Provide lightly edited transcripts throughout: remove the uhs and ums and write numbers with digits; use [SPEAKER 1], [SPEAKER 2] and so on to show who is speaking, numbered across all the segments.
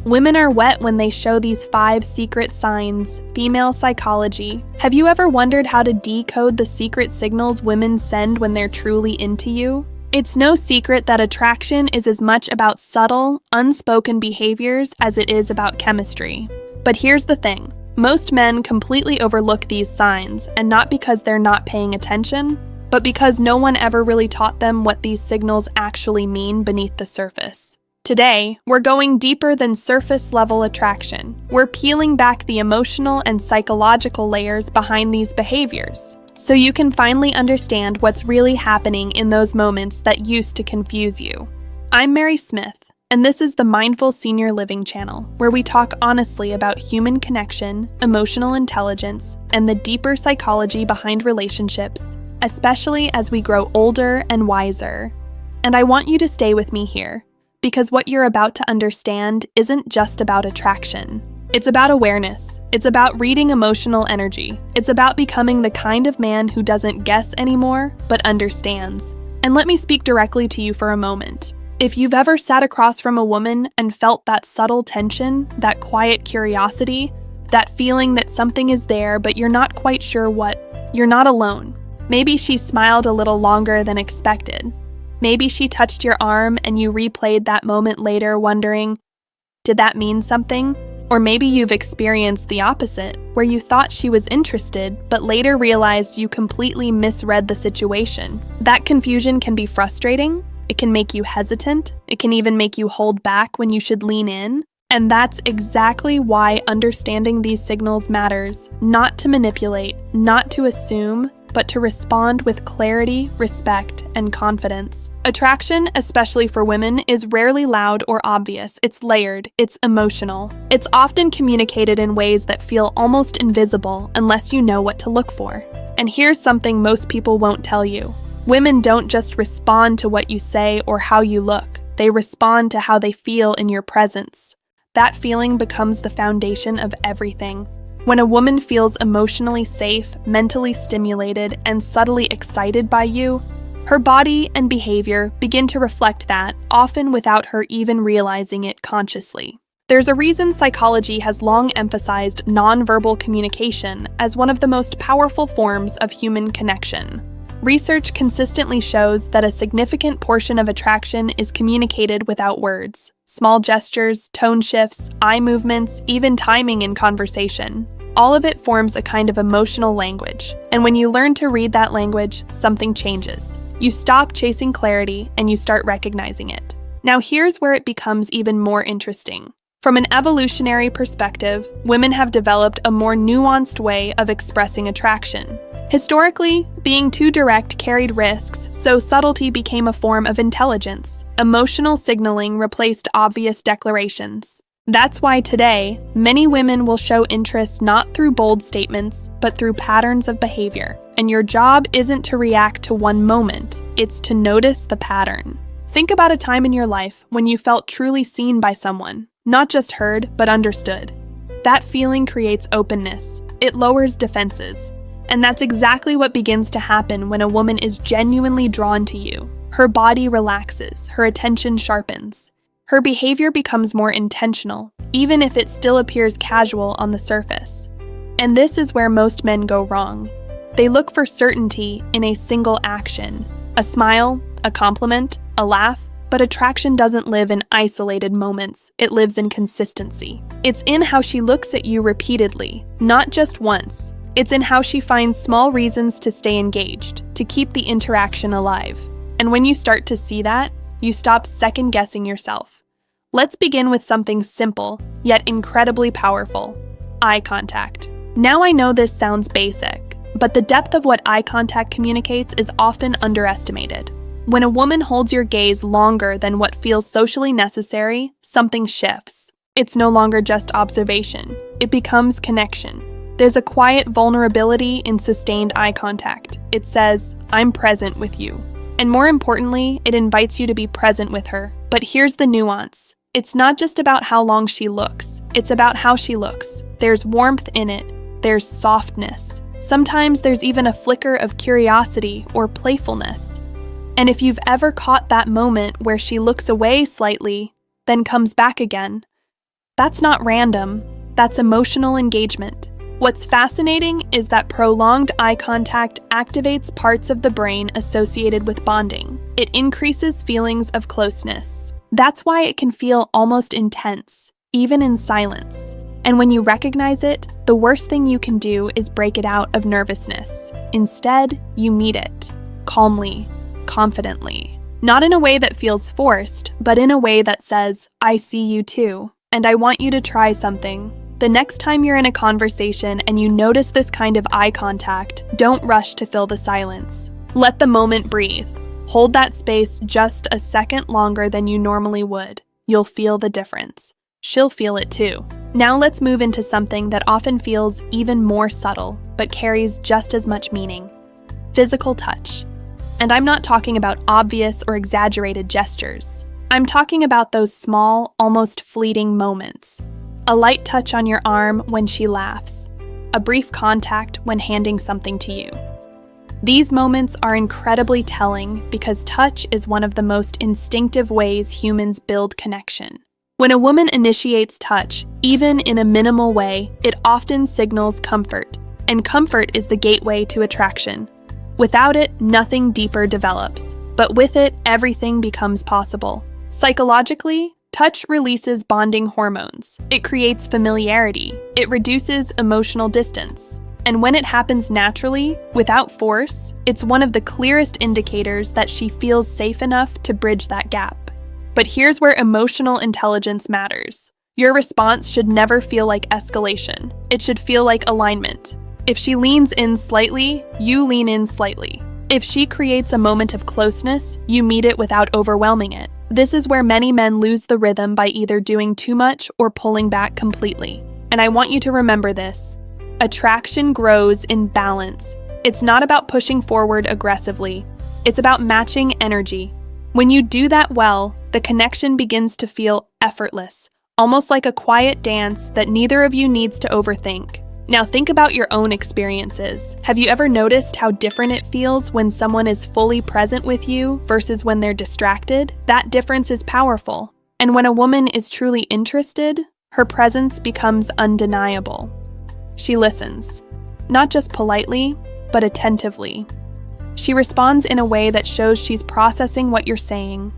[SPEAKER 1] Women are wet when they show these 5 secret signs, female psychology. Have you ever wondered how to decode the secret signals women send when they're truly into you? It's no secret that attraction is as much about subtle, unspoken behaviors as it is about chemistry. But here's the thing. Most men completely overlook these signs, and not because they're not paying attention, but because no one ever really taught them what these signals actually mean beneath the surface. Today, we're going deeper than surface-level attraction. We're peeling back the emotional and psychological layers behind these behaviors, so you can finally understand what's really happening in those moments that used to confuse you. I'm Mary Smith, and this is the Mindful Senior Living channel, where we talk honestly about human connection, emotional intelligence, and the deeper psychology behind relationships, especially as we grow older and wiser. And I want you to stay with me here, because what you're about to understand isn't just about attraction. It's about awareness. It's about reading emotional energy. It's about becoming the kind of man who doesn't guess anymore, but understands. And let me speak directly to you for a moment. If you've ever sat across from a woman and felt that subtle tension, that quiet curiosity, that feeling that something is there but you're not quite sure what, you're not alone. Maybe she smiled a little longer than expected. Maybe she touched your arm and you replayed that moment later wondering, did that mean something? Or maybe you've experienced the opposite, where you thought she was interested, but later realized you completely misread the situation. That confusion can be frustrating. It can make you hesitant. It can even make you hold back when you should lean in. And that's exactly why understanding these signals matters. Not to manipulate, not to assume, but to respond with clarity, respect, and confidence. Attraction, especially for women, is rarely loud or obvious. It's layered, it's emotional. It's often communicated in ways that feel almost invisible unless you know what to look for. And here's something most people won't tell you. Women don't just respond to what you say or how you look. They respond to how they feel in your presence. That feeling becomes the foundation of everything. When a woman feels emotionally safe, mentally stimulated, and subtly excited by you, her body and behavior begin to reflect that, often without her even realizing it consciously. There's a reason psychology has long emphasized nonverbal communication as one of the most powerful forms of human connection. Research consistently shows that a significant portion of attraction is communicated without words. Small gestures, tone shifts, eye movements, even timing in conversation. All of it forms a kind of emotional language, and when you learn to read that language, something changes. You stop chasing clarity and you start recognizing it. Now here's where it becomes even more interesting. From an evolutionary perspective, women have developed a more nuanced way of expressing attraction. Historically, being too direct carried risks, so subtlety became a form of intelligence. Emotional signaling replaced obvious declarations. That's why today, many women will show interest not through bold statements, but through patterns of behavior. And your job isn't to react to one moment, it's to notice the pattern. Think about a time in your life when you felt truly seen by someone, not just heard, but understood. That feeling creates openness. It lowers defenses. And that's exactly what begins to happen when a woman is genuinely drawn to you. Her body relaxes, her attention sharpens. Her behavior becomes more intentional, even if it still appears casual on the surface. And this is where most men go wrong. They look for certainty in a single action. A smile, a compliment, a laugh, but attraction doesn't live in isolated moments. It lives in consistency. It's in how she looks at you repeatedly, not just once. It's in how she finds small reasons to stay engaged, to keep the interaction alive. And when you start to see that, you stop second-guessing yourself. Let's begin with something simple, yet incredibly powerful: eye contact. Now I know this sounds basic, but the depth of what eye contact communicates is often underestimated. When a woman holds your gaze longer than what feels socially necessary, something shifts. It's no longer just observation. It becomes connection. There's a quiet vulnerability in sustained eye contact. It says, "I'm present with you." And more importantly, it invites you to be present with her. But here's the nuance. It's not just about how long she looks. It's about how she looks. There's warmth in it. There's softness. Sometimes there's even a flicker of curiosity or playfulness. And if you've ever caught that moment where she looks away slightly, then comes back again, That's not random. That's emotional engagement. What's fascinating is that prolonged eye contact activates parts of the brain associated with bonding. It increases feelings of closeness. That's why it can feel almost intense, even in silence. And when you recognize it, the worst thing you can do is break it out of nervousness. Instead, you meet it, calmly, confidently. Not in a way that feels forced, but in a way that says, I see you too, and I want you to try something. The next time you're in a conversation and you notice this kind of eye contact, don't rush to fill the silence. Let the moment breathe. Hold that space just a second longer than you normally would. You'll feel the difference. She'll feel it too. Now let's move into something that often feels even more subtle, but carries just as much meaning. Physical touch. And I'm not talking about obvious or exaggerated gestures. I'm talking about those small, almost fleeting moments. A light touch on your arm when she laughs. A brief contact when handing something to you. These moments are incredibly telling because touch is one of the most instinctive ways humans build connection. When a woman initiates touch, even in a minimal way, it often signals comfort, and comfort is the gateway to attraction. Without it, nothing deeper develops, but with it, everything becomes possible. Psychologically, touch releases bonding hormones. It creates familiarity. It reduces emotional distance. And when it happens naturally, without force, it's one of the clearest indicators that she feels safe enough to bridge that gap. But here's where emotional intelligence matters. Your response should never feel like escalation. It should feel like alignment. If she leans in slightly, you lean in slightly. If she creates a moment of closeness, you meet it without overwhelming it. This is where many men lose the rhythm by either doing too much or pulling back completely. And I want you to remember this. Attraction grows in balance. It's not about pushing forward aggressively. It's about matching energy. When you do that well, the connection begins to feel effortless, almost like a quiet dance that neither of you needs to overthink. Now think about your own experiences. Have you ever noticed how different it feels when someone is fully present with you versus when they're distracted? That difference is powerful. And when a woman is truly interested, her presence becomes undeniable. She listens, not just politely, but attentively. She responds in a way that shows she's processing what you're saying.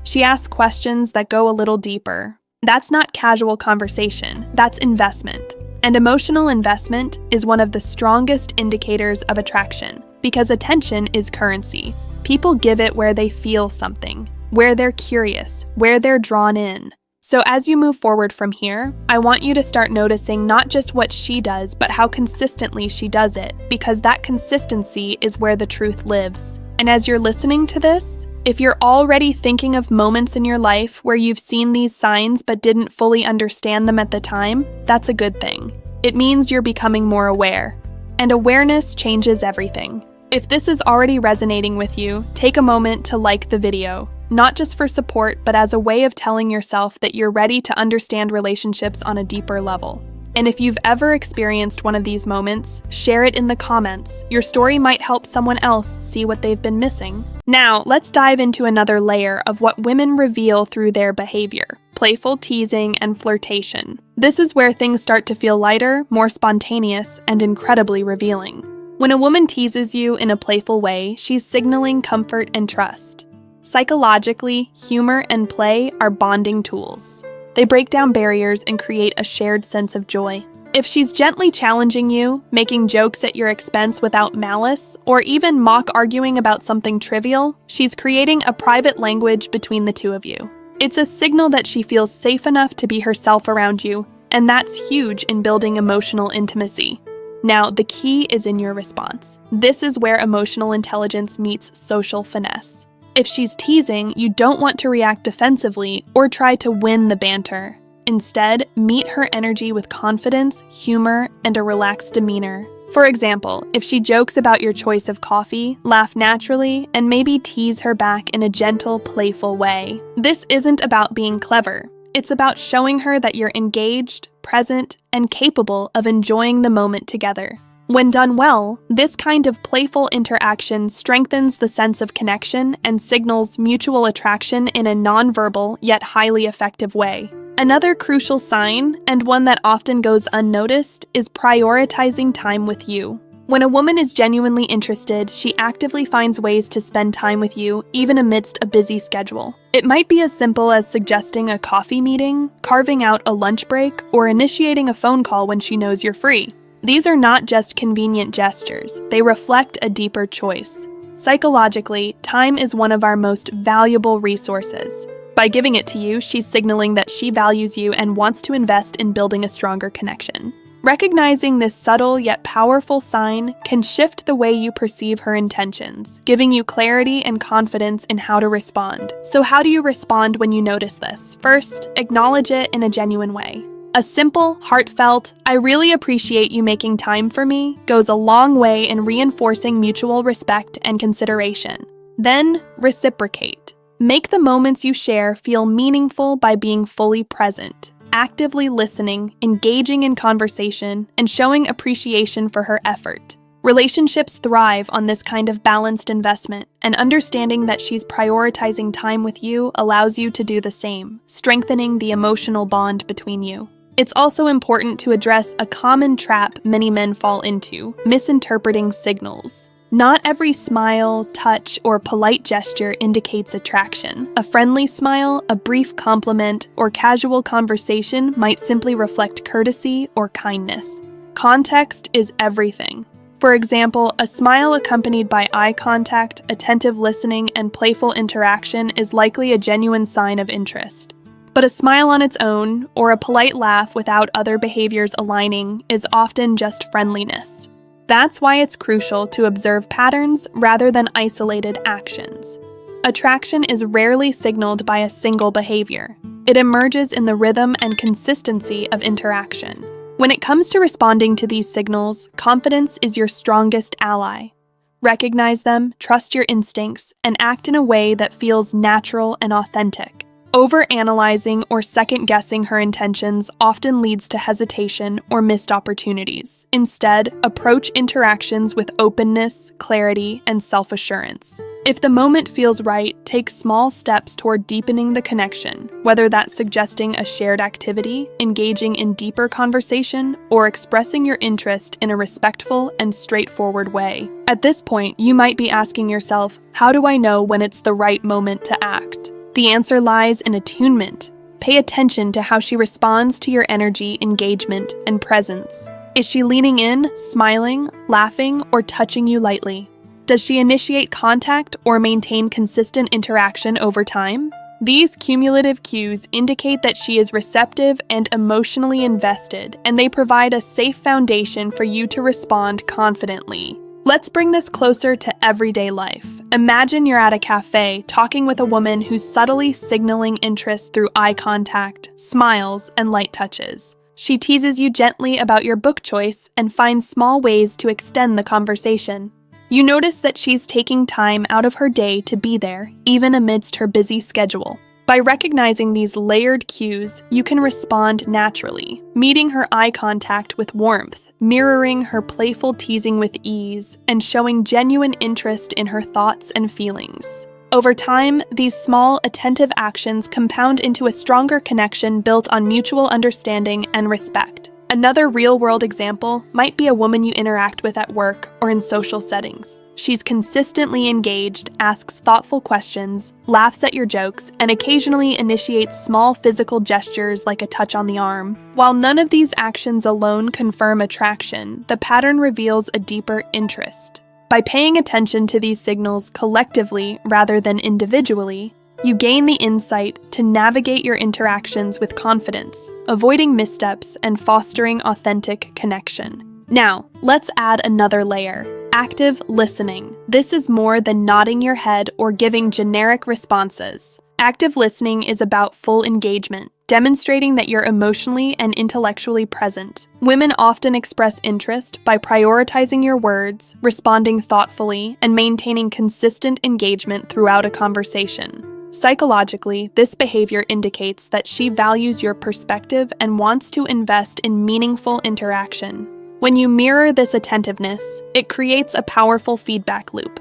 [SPEAKER 1] She asks questions that go a little deeper. That's not casual conversation, that's investment. And emotional investment is one of the strongest indicators of attraction, because attention is currency. People give it where they feel something, where they're curious, where they're drawn in. So as you move forward from here, I want you to start noticing not just what she does, but how consistently she does it, because that consistency is where the truth lives. And as you're listening to this, if you're already thinking of moments in your life where you've seen these signs but didn't fully understand them at the time, that's a good thing. It means you're becoming more aware. And awareness changes everything. If this is already resonating with you, take a moment to like the video, not just for support, but as a way of telling yourself that you're ready to understand relationships on a deeper level. And if you've ever experienced one of these moments, share it in the comments. Your story might help someone else see what they've been missing. Now, let's dive into another layer of what women reveal through their behavior: playful teasing and flirtation. This is where things start to feel lighter, more spontaneous, and incredibly revealing. When a woman teases you in a playful way, she's signaling comfort and trust. Psychologically, humor and play are bonding tools. They break down barriers and create a shared sense of joy. If she's gently challenging you, making jokes at your expense without malice, or even mock arguing about something trivial, she's creating a private language between the two of you. It's a signal that she feels safe enough to be herself around you, and that's huge in building emotional intimacy. Now, the key is in your response. This is where emotional intelligence meets social finesse. If she's teasing, you don't want to react defensively or try to win the banter. Instead, meet her energy with confidence, humor, and a relaxed demeanor. For example, if she jokes about your choice of coffee, laugh naturally, and maybe tease her back in a gentle, playful way. This isn't about being clever. It's about showing her that you're engaged, present, and capable of enjoying the moment together. When done well, this kind of playful interaction strengthens the sense of connection and signals mutual attraction in a nonverbal yet highly effective way. Another crucial sign, and one that often goes unnoticed, is prioritizing time with you. When a woman is genuinely interested, she actively finds ways to spend time with you, even amidst a busy schedule. It might be as simple as suggesting a coffee meeting, carving out a lunch break, or initiating a phone call when she knows you're free. These are not just convenient gestures, they reflect a deeper choice. Psychologically, time is one of our most valuable resources. By giving it to you, she's signaling that she values you and wants to invest in building a stronger connection. Recognizing this subtle yet powerful sign can shift the way you perceive her intentions, giving you clarity and confidence in how to respond. So how do you respond when you notice this? First, acknowledge it in a genuine way. A simple, heartfelt, "I really appreciate you making time for me," goes a long way in reinforcing mutual respect and consideration. Then, reciprocate. Make the moments you share feel meaningful by being fully present, actively listening, engaging in conversation, and showing appreciation for her effort. Relationships thrive on this kind of balanced investment, and understanding that she's prioritizing time with you allows you to do the same, strengthening the emotional bond between you. It's also important to address a common trap many men fall into: misinterpreting signals. Not every smile, touch, or polite gesture indicates attraction. A friendly smile, a brief compliment, or casual conversation might simply reflect courtesy or kindness. Context is everything. For example, a smile accompanied by eye contact, attentive listening, and playful interaction is likely a genuine sign of interest. But a smile on its own, or a polite laugh without other behaviors aligning, is often just friendliness. That's why it's crucial to observe patterns rather than isolated actions. Attraction is rarely signaled by a single behavior. It emerges in the rhythm and consistency of interaction. When it comes to responding to these signals, confidence is your strongest ally. Recognize them, trust your instincts, and act in a way that feels natural and authentic. Overanalyzing or second-guessing her intentions often leads to hesitation or missed opportunities. Instead, approach interactions with openness, clarity, and self-assurance. If the moment feels right, take small steps toward deepening the connection, whether that's suggesting a shared activity, engaging in deeper conversation, or expressing your interest in a respectful and straightforward way. At this point, you might be asking yourself, how do I know when it's the right moment to act? The answer lies in attunement. Pay attention to how she responds to your energy, engagement, and presence. Is she leaning in, smiling, laughing, or touching you lightly? Does she initiate contact or maintain consistent interaction over time? These cumulative cues indicate that she is receptive and emotionally invested, and they provide a safe foundation for you to respond confidently. Let's bring this closer to everyday life. Imagine you're at a cafe talking with a woman who's subtly signaling interest through eye contact, smiles, and light touches. She teases you gently about your book choice and finds small ways to extend the conversation. You notice that she's taking time out of her day to be there, even amidst her busy schedule. By recognizing these layered cues, you can respond naturally, meeting her eye contact with warmth, mirroring her playful teasing with ease, and showing genuine interest in her thoughts and feelings. Over time, these small, attentive actions compound into a stronger connection built on mutual understanding and respect. Another real-world example might be a woman you interact with at work or in social settings. She's consistently engaged, asks thoughtful questions, laughs at your jokes, and occasionally initiates small physical gestures like a touch on the arm. While none of these actions alone confirm attraction, the pattern reveals a deeper interest. By paying attention to these signals collectively rather than individually, you gain the insight to navigate your interactions with confidence, avoiding missteps and fostering authentic connection. Now, let's add another layer. Active listening. This is more than nodding your head or giving generic responses. Active listening is about full engagement, demonstrating that you're emotionally and intellectually present. Women often express interest by prioritizing your words, responding thoughtfully, and maintaining consistent engagement throughout a conversation. Psychologically, this behavior indicates that she values your perspective and wants to invest in meaningful interaction. When you mirror this attentiveness, it creates a powerful feedback loop.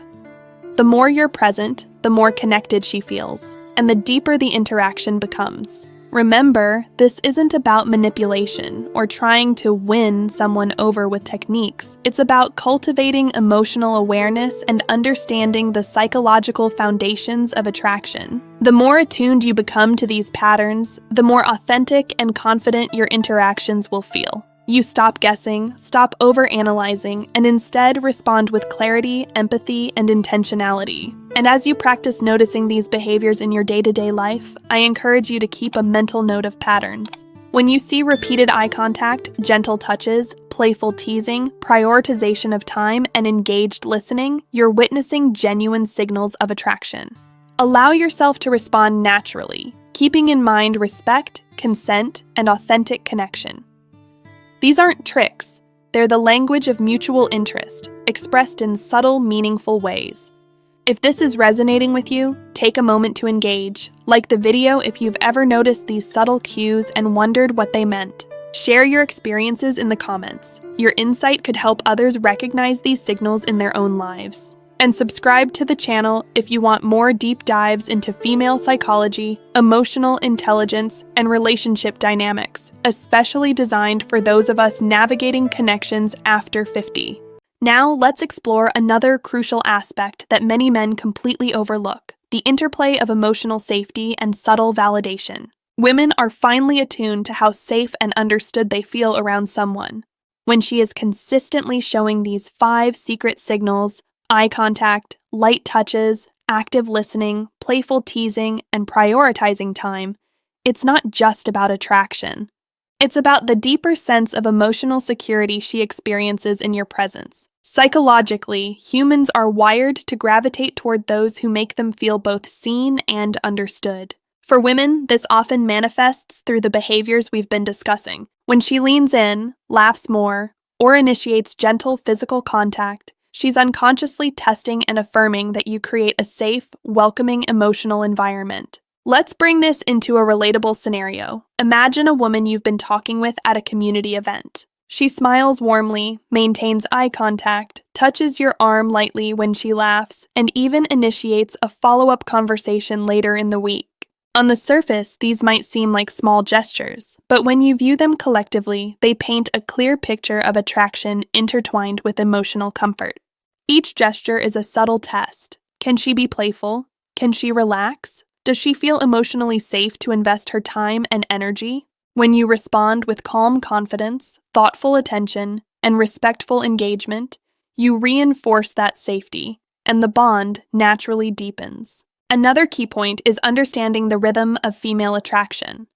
[SPEAKER 1] The more you're present, the more connected she feels, and the deeper the interaction becomes. Remember, this isn't about manipulation or trying to win someone over with techniques. It's about cultivating emotional awareness and understanding the psychological foundations of attraction. The more attuned you become to these patterns, the more authentic and confident your interactions will feel. You stop guessing, stop overanalyzing, and instead respond with clarity, empathy, and intentionality. And as you practice noticing these behaviors in your day-to-day life, I encourage you to keep a mental note of patterns. When you see repeated eye contact, gentle touches, playful teasing, prioritization of time, and engaged listening, you're witnessing genuine signals of attraction. Allow yourself to respond naturally, keeping in mind respect, consent, and authentic connection. These aren't tricks, they're the language of mutual interest, expressed in subtle, meaningful ways. If this is resonating with you, take a moment to engage. Like the video if you've ever noticed these subtle cues and wondered what they meant. Share your experiences in the comments. Your insight could help others recognize these signals in their own lives. And subscribe to the channel if you want more deep dives into female psychology, emotional intelligence, and relationship dynamics, especially designed for those of us navigating connections after 50. Now, let's explore another crucial aspect that many men completely overlook: the interplay of emotional safety and subtle validation. Women are finely attuned to how safe and understood they feel around someone. When she is consistently showing these 5 secret signals: eye contact, light touches, active listening, playful teasing, and prioritizing time, it's not just about attraction. It's about the deeper sense of emotional security she experiences in your presence. Psychologically, humans are wired to gravitate toward those who make them feel both seen and understood. For women, this often manifests through the behaviors we've been discussing. When she leans in, laughs more, or initiates gentle physical contact, she's unconsciously testing and affirming that you create a safe, welcoming emotional environment. Let's bring this into a relatable scenario. Imagine a woman you've been talking with at a community event. She smiles warmly, maintains eye contact, touches your arm lightly when she laughs, and even initiates a follow-up conversation later in the week. On the surface, these might seem like small gestures, but when you view them collectively, they paint a clear picture of attraction intertwined with emotional comfort. Each gesture is a subtle test. Can she be playful? Can she relax? Does she feel emotionally safe to invest her time and energy? When you respond with calm confidence, thoughtful attention, and respectful engagement, you reinforce that safety, and the bond naturally deepens. Another key point is understanding the rhythm of female attraction.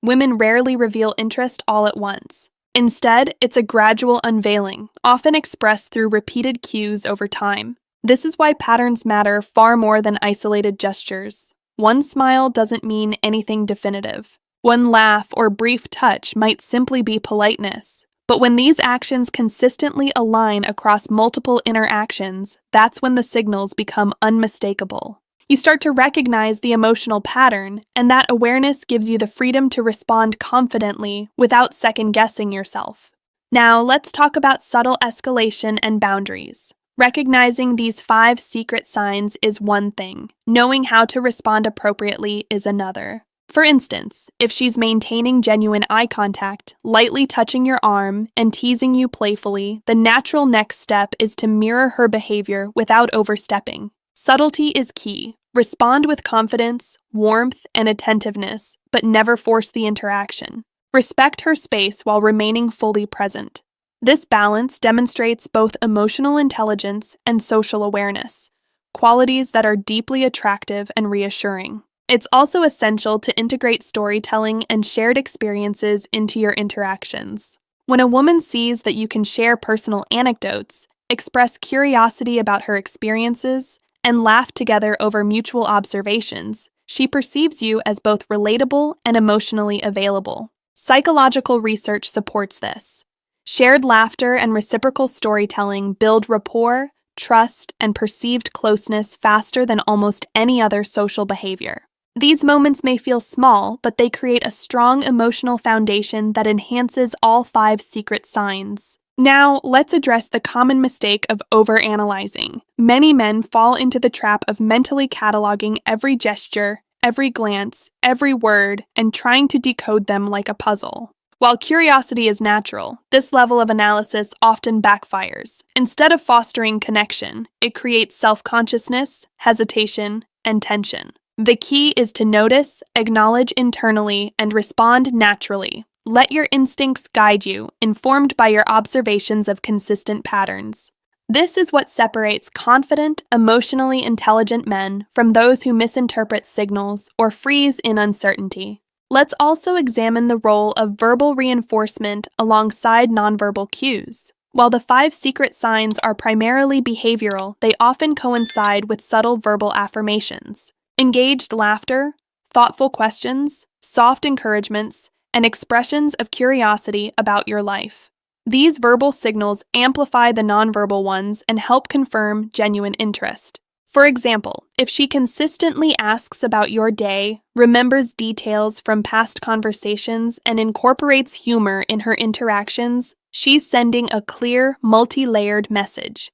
[SPEAKER 1] Women rarely reveal interest all at once. Instead, it's a gradual unveiling, often expressed through repeated cues over time. This is why patterns matter far more than isolated gestures. One smile doesn't mean anything definitive. One laugh or brief touch might simply be politeness. But when these actions consistently align across multiple interactions, that's when the signals become unmistakable. You start to recognize the emotional pattern, and that awareness gives you the freedom to respond confidently without second-guessing yourself. Now, let's talk about subtle escalation and boundaries. Recognizing these 5 secret signs is one thing. Knowing how to respond appropriately is another. For instance, if she's maintaining genuine eye contact, lightly touching your arm, and teasing you playfully, the natural next step is to mirror her behavior without overstepping. Subtlety is key. Respond with confidence, warmth, and attentiveness, but never force the interaction. Respect her space while remaining fully present. This balance demonstrates both emotional intelligence and social awareness, qualities that are deeply attractive and reassuring. It's also essential to integrate storytelling and shared experiences into your interactions. When a woman sees that you can share personal anecdotes, express curiosity about her experiences, and laugh together over mutual observations, she perceives you as both relatable and emotionally available. Psychological research supports this. Shared laughter and reciprocal storytelling build rapport, trust, and perceived closeness faster than almost any other social behavior. These moments may feel small, but they create a strong emotional foundation that enhances all 5 secret signs. Now, let's address the common mistake of overanalyzing. Many men fall into the trap of mentally cataloging every gesture, every glance, every word, and trying to decode them like a puzzle. While curiosity is natural, this level of analysis often backfires. Instead of fostering connection, it creates self-consciousness, hesitation, and tension. The key is to notice, acknowledge internally, and respond naturally. Let your instincts guide you, informed by your observations of consistent patterns. This is what separates confident, emotionally intelligent men from those who misinterpret signals or freeze in uncertainty. Let's also examine the role of verbal reinforcement alongside nonverbal cues. While the 5 secret signs are primarily behavioral, they often coincide with subtle verbal affirmations. Engaged laughter, thoughtful questions, soft encouragements, and expressions of curiosity about your life. These verbal signals amplify the nonverbal ones and help confirm genuine interest. For example, if she consistently asks about your day, remembers details from past conversations, and incorporates humor in her interactions, she's sending a clear, multi-layered message.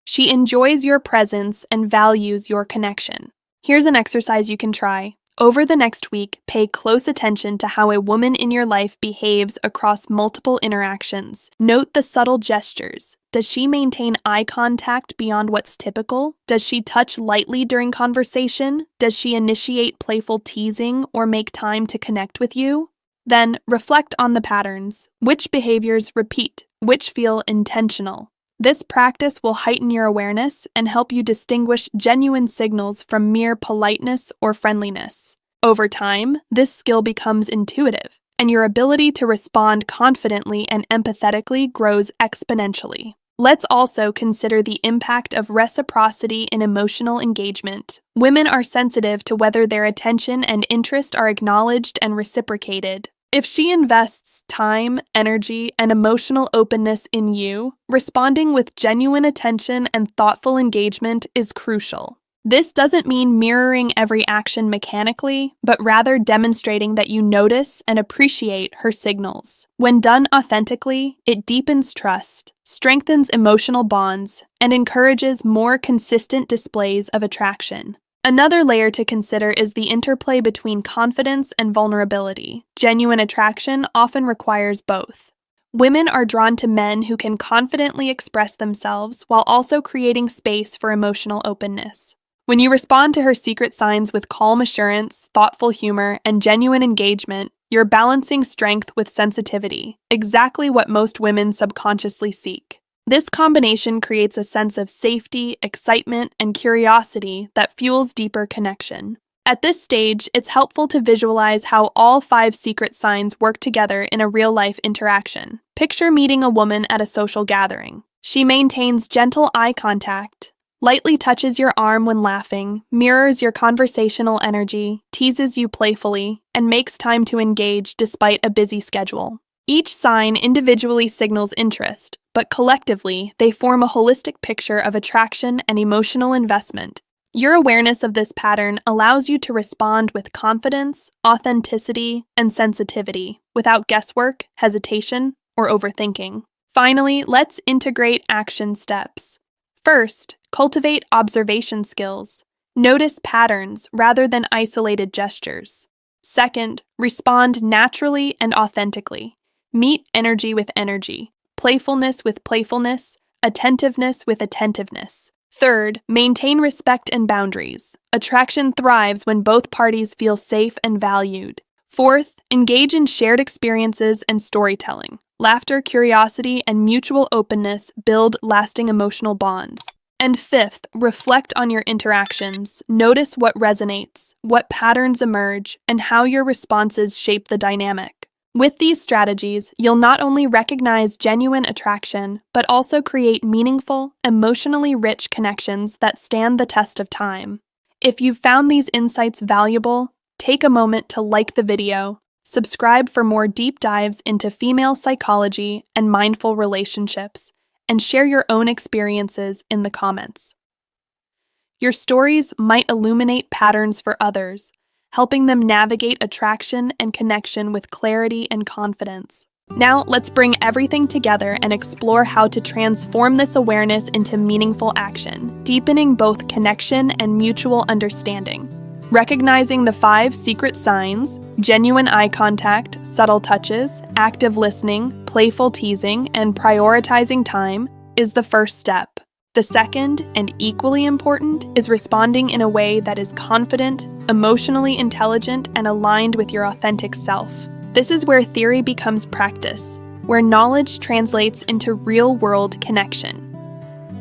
[SPEAKER 1] She enjoys your presence and values your connection. Here's an exercise you can try. Over the next week, pay close attention to how a woman in your life behaves across multiple interactions. Note the subtle gestures. Does she maintain eye contact beyond what's typical? Does she touch lightly during conversation? Does she initiate playful teasing or make time to connect with you? Then, reflect on the patterns. Which behaviors repeat? Which feel intentional? This practice will heighten your awareness and help you distinguish genuine signals from mere politeness or friendliness. Over time, this skill becomes intuitive, and your ability to respond confidently and empathetically grows exponentially. Let's also consider the impact of reciprocity in emotional engagement. Women are sensitive to whether their attention and interest are acknowledged and reciprocated. If she invests time, energy, and emotional openness in you, responding with genuine attention and thoughtful engagement is crucial. This doesn't mean mirroring every action mechanically, but rather demonstrating that you notice and appreciate her signals. When done authentically, it deepens trust, strengthens emotional bonds, and encourages more consistent displays of attraction. Another layer to consider is the interplay between confidence and vulnerability. Genuine attraction often requires both. Women are drawn to men who can confidently express themselves while also creating space for emotional openness. When you respond to her secret signs with calm assurance, thoughtful humor, and genuine engagement, you're balancing strength with sensitivity, exactly what most women subconsciously seek. This combination creates a sense of safety, excitement, and curiosity that fuels deeper connection. At this stage, it's helpful to visualize how all 5 secret signs work together in a real-life interaction. Picture meeting a woman at a social gathering. She maintains gentle eye contact, lightly touches your arm when laughing, mirrors your conversational energy, teases you playfully, and makes time to engage despite a busy schedule. Each sign individually signals interest, but collectively, they form a holistic picture of attraction and emotional investment. Your awareness of this pattern allows you to respond with confidence, authenticity, and sensitivity, without guesswork, hesitation, or overthinking. Finally, let's integrate action steps. First, cultivate observation skills. Notice patterns rather than isolated gestures. Second, respond naturally and authentically. Meet energy with energy, playfulness with playfulness, attentiveness with attentiveness. Third, maintain respect and boundaries. Attraction thrives when both parties feel safe and valued. Fourth, engage in shared experiences and storytelling. Laughter, curiosity, and mutual openness build lasting emotional bonds. And fifth, reflect on your interactions. Notice what resonates, what patterns emerge, and how your responses shape the dynamic. With these strategies, you'll not only recognize genuine attraction, but also create meaningful, emotionally rich connections that stand the test of time. If you've found these insights valuable, take a moment to like the video, subscribe for more deep dives into female psychology and mindful relationships, and share your own experiences in the comments. Your stories might illuminate patterns for others, helping them navigate attraction and connection with clarity and confidence. Now, let's bring everything together and explore how to transform this awareness into meaningful action, deepening both connection and mutual understanding. Recognizing the 5 secret signs, genuine eye contact, subtle touches, active listening, playful teasing, and prioritizing time, is the first step. The second, and equally important, is responding in a way that is confident, emotionally intelligent, and aligned with your authentic self. This is where theory becomes practice, where knowledge translates into real-world connection.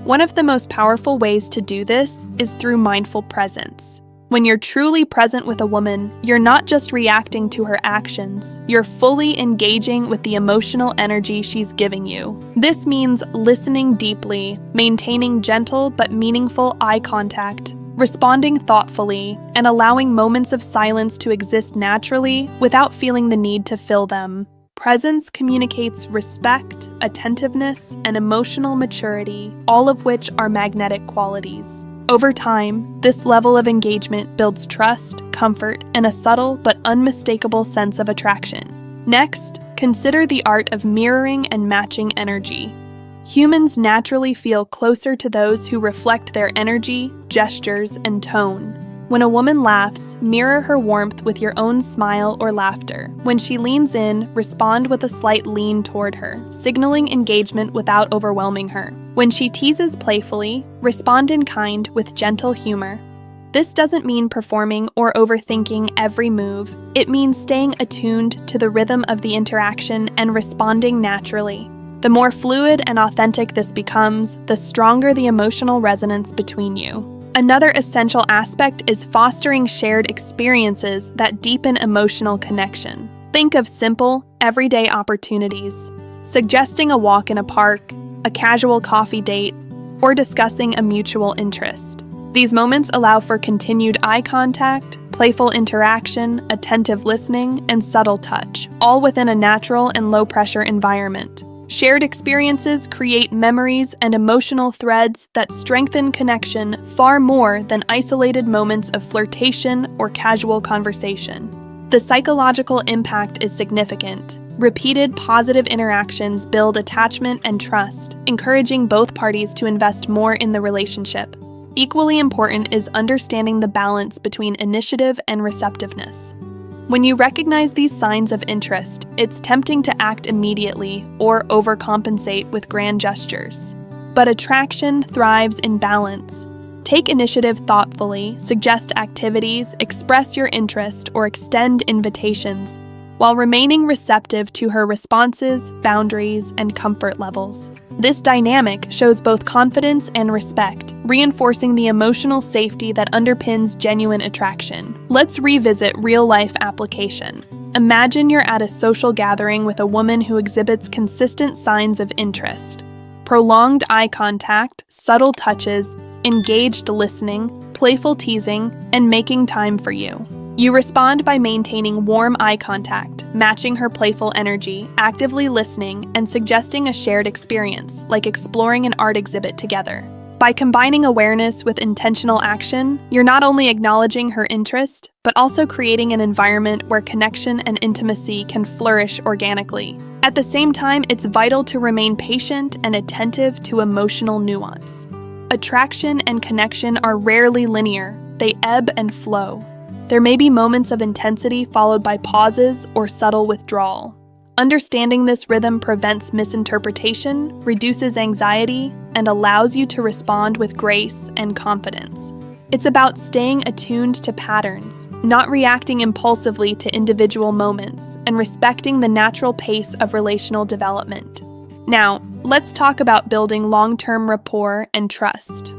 [SPEAKER 1] One of the most powerful ways to do this is through mindful presence. When you're truly present with a woman, you're not just reacting to her actions, you're fully engaging with the emotional energy she's giving you. This means listening deeply, maintaining gentle but meaningful eye contact, responding thoughtfully, and allowing moments of silence to exist naturally without feeling the need to fill them. Presence communicates respect, attentiveness, and emotional maturity, all of which are magnetic qualities. Over time, this level of engagement builds trust, comfort, and a subtle but unmistakable sense of attraction. Next, consider the art of mirroring and matching energy. Humans naturally feel closer to those who reflect their energy, gestures, and tone. When a woman laughs, mirror her warmth with your own smile or laughter. When she leans in, respond with a slight lean toward her, signaling engagement without overwhelming her. When she teases playfully, respond in kind with gentle humor. This doesn't mean performing or overthinking every move. It means staying attuned to the rhythm of the interaction and responding naturally. The more fluid and authentic this becomes, the stronger the emotional resonance between you. Another essential aspect is fostering shared experiences that deepen emotional connection. Think of simple, everyday opportunities, suggesting a walk in a park, a casual coffee date, or discussing a mutual interest. These moments allow for continued eye contact, playful interaction, attentive listening, and subtle touch, all within a natural and low-pressure environment. Shared experiences create memories and emotional threads that strengthen connection far more than isolated moments of flirtation or casual conversation. The psychological impact is significant. Repeated positive interactions build attachment and trust, encouraging both parties to invest more in the relationship. Equally important is understanding the balance between initiative and receptiveness. When you recognize these signs of interest, it's tempting to act immediately or overcompensate with grand gestures. But attraction thrives in balance. Take initiative thoughtfully, suggest activities, express your interest, or extend invitations, while remaining receptive to her responses, boundaries, and comfort levels. This dynamic shows both confidence and respect, reinforcing the emotional safety that underpins genuine attraction. Let's revisit real-life application. Imagine you're at a social gathering with a woman who exhibits consistent signs of interest. Prolonged eye contact, subtle touches, engaged listening, playful teasing, and making time for you. You respond by maintaining warm eye contact, matching her playful energy, actively listening, and suggesting a shared experience, like exploring an art exhibit together. By combining awareness with intentional action, you're not only acknowledging her interest, but also creating an environment where connection and intimacy can flourish organically. At the same time, it's vital to remain patient and attentive to emotional nuance. Attraction and connection are rarely linear. They ebb and flow. There may be moments of intensity followed by pauses or subtle withdrawal. Understanding this rhythm prevents misinterpretation, reduces anxiety, and allows you to respond with grace and confidence. It's about staying attuned to patterns, not reacting impulsively to individual moments, and respecting the natural pace of relational development. Now, let's talk about building long-term rapport and trust.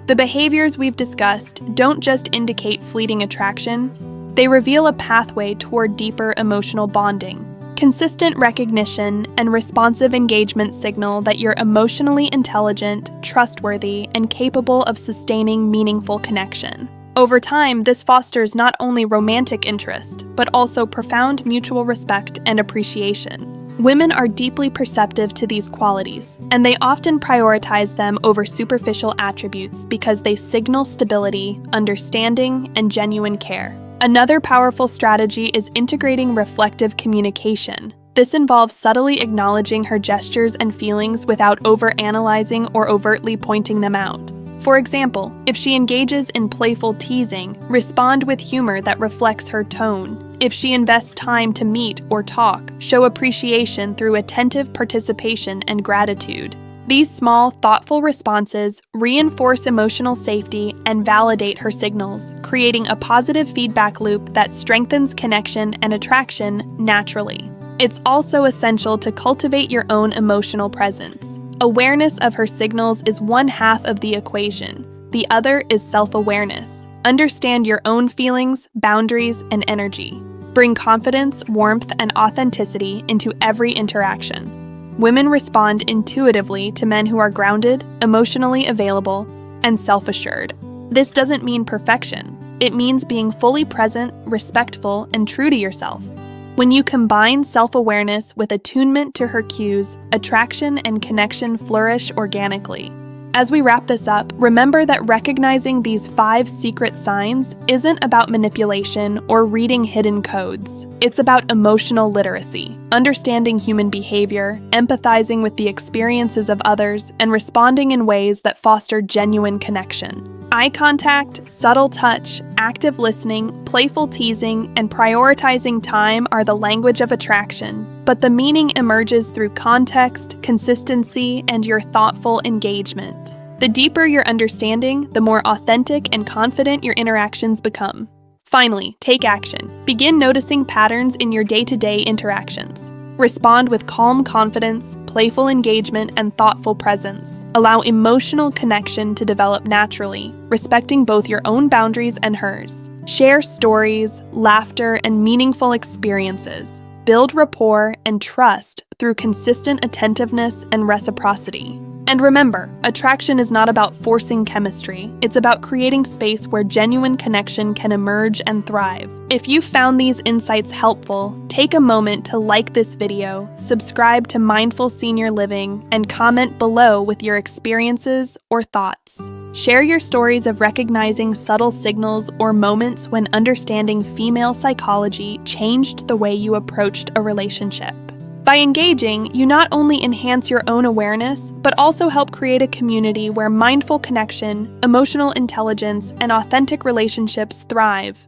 [SPEAKER 1] The behaviors we've discussed don't just indicate fleeting attraction, they reveal a pathway toward deeper emotional bonding. Consistent recognition and responsive engagement signal that you're emotionally intelligent, trustworthy, and capable of sustaining meaningful connection. Over time, this fosters not only romantic interest, but also profound mutual respect and appreciation. Women are deeply perceptive to these qualities, and they often prioritize them over superficial attributes because they signal stability, understanding, and genuine care. Another powerful strategy is integrating reflective communication. This involves subtly acknowledging her gestures and feelings without overanalyzing or overtly pointing them out. For example, if she engages in playful teasing, respond with humor that reflects her tone. If she invests time to meet or talk, show appreciation through attentive participation and gratitude. These small, thoughtful responses reinforce emotional safety and validate her signals, creating a positive feedback loop that strengthens connection and attraction naturally. It's also essential to cultivate your own emotional presence. Awareness of her signals is one half of the equation. The other is self-awareness. Understand your own feelings, boundaries, and energy. Bring confidence, warmth, and authenticity into every interaction. Women respond intuitively to men who are grounded, emotionally available, and self-assured. This doesn't mean perfection. It means being fully present, respectful, and true to yourself. When you combine self-awareness with attunement to her cues, attraction and connection flourish organically. As we wrap this up, remember that recognizing these 5 secret signs isn't about manipulation or reading hidden codes. It's about emotional literacy, understanding human behavior, empathizing with the experiences of others, and responding in ways that foster genuine connection. Eye contact, subtle touch, active listening, playful teasing, and prioritizing time are the language of attraction, but the meaning emerges through context, consistency, and your thoughtful engagement. The deeper your understanding, the more authentic and confident your interactions become. Finally, take action. Begin noticing patterns in your day-to-day interactions. Respond with calm confidence, playful engagement, and thoughtful presence. Allow emotional connection to develop naturally, respecting both your own boundaries and hers. Share stories, laughter, and meaningful experiences. Build rapport and trust through consistent attentiveness and reciprocity. And remember, attraction is not about forcing chemistry. It's about creating space where genuine connection can emerge and thrive. If you found these insights helpful, take a moment to like this video, subscribe to Mindful Senior Living, and comment below with your experiences or thoughts. Share your stories of recognizing subtle signals or moments when understanding female psychology changed the way you approached a relationship. By engaging, you not only enhance your own awareness, but also help create a community where mindful connection, emotional intelligence, and authentic relationships thrive.